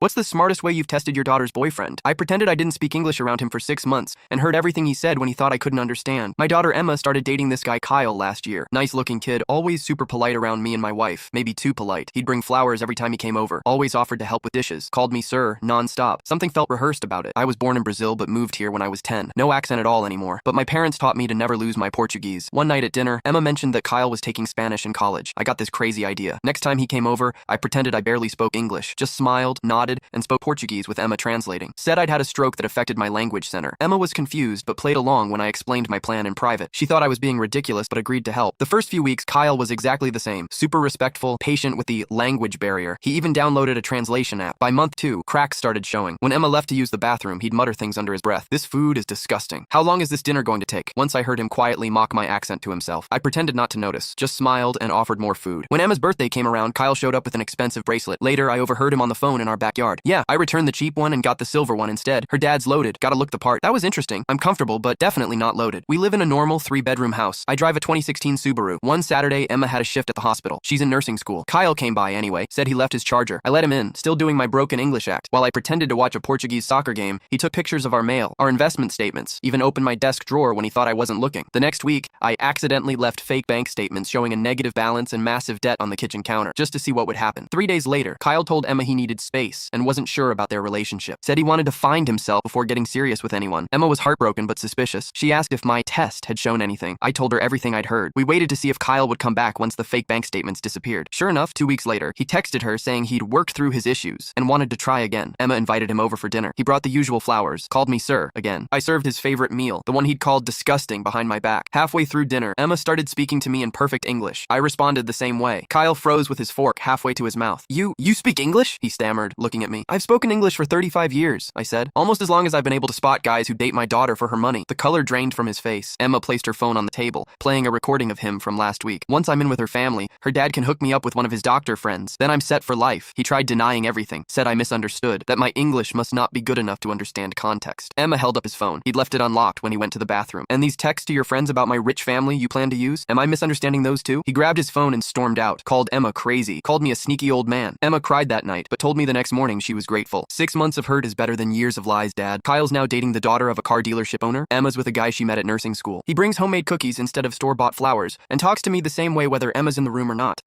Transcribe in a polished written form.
What's the smartest way you've tested your daughter's boyfriend? I pretended I didn't speak English around him for 6 months and heard everything he said when he thought I couldn't understand. My daughter Emma started dating this guy Kyle last year. Nice looking kid, always super polite around me and my wife. Maybe too polite. He'd bring flowers every time he came over. Always offered to help with dishes. Called me sir, non-stop. Something felt rehearsed about it. I was born in Brazil but moved here when I was 10. No accent at all anymore. But my parents taught me to never lose my Portuguese. One night at dinner, Emma mentioned that Kyle was taking Spanish in college. I got this crazy idea. Next time he came over, I pretended I barely spoke English. Just smiled, nodded, and spoke Portuguese with Emma translating. Said I'd had a stroke that affected my language center. Emma was confused but played along when I explained my plan in private. She thought I was being ridiculous but agreed to help. The first few weeks, Kyle was exactly the same. Super respectful, patient with the language barrier. He even downloaded a translation app. By month 2, cracks started showing. When Emma left to use the bathroom, he'd mutter things under his breath. This food is disgusting. How long is this dinner going to take? Once I heard him quietly mock my accent to himself. I pretended not to notice, just smiled and offered more food. When Emma's birthday came around, Kyle showed up with an expensive bracelet. Later, I overheard him on the phone in our backyard. Yeah, I returned the cheap one and got the silver one instead. Her dad's loaded. Gotta look the part. That was interesting. I'm comfortable, but definitely not loaded. We live in a normal 3-bedroom house. I drive a 2016 Subaru. One Saturday, Emma had a shift at the hospital. She's in nursing school. Kyle came by anyway, said he left his charger. I let him in, still doing my broken English act. While I pretended to watch a Portuguese soccer game, he took pictures of our mail, our investment statements, even opened my desk drawer when he thought I wasn't looking. The next week, I accidentally left fake bank statements showing a negative balance and massive debt on the kitchen counter, just to see what would happen. 3 days later, Kyle told Emma he needed space and wasn't sure about their relationship. Said he wanted to find himself before getting serious with anyone. Emma was heartbroken but suspicious. She asked if my test had shown anything. I told her everything I'd heard. We waited to see if Kyle would come back once the fake bank statements disappeared. Sure enough, 2 weeks later, he texted her saying he'd worked through his issues and wanted to try again. Emma invited him over for dinner. He brought the usual flowers, called me sir again. I served his favorite meal, the one he'd called disgusting behind my back. Halfway through dinner, Emma started speaking to me in perfect English. I responded the same way. Kyle froze with his fork halfway to his mouth. You speak English? He stammered, looking at me. I've spoken English for 35 years, I said. Almost as long as I've been able to spot guys who date my daughter for her money. The color drained from his face. Emma placed her phone on the table, playing a recording of him from last week. Once I'm in with her family, her dad can hook me up with one of his doctor friends. Then I'm set for life. He tried denying everything, said I misunderstood, that my English must not be good enough to understand context. Emma held up his phone. He'd left it unlocked when he went to the bathroom. And these texts to your friends about my rich family you plan to use? Am I misunderstanding those too? He grabbed his phone and stormed out, called Emma crazy, called me a sneaky old man. Emma cried that night, but told me the next morning she was grateful. 6 months of hurt is better than years of lies, Dad. Kyle's now dating the daughter of a car dealership owner. Emma's with a guy she met at nursing school. He brings homemade cookies instead of store-bought flowers and talks to me the same way whether Emma's in the room or not.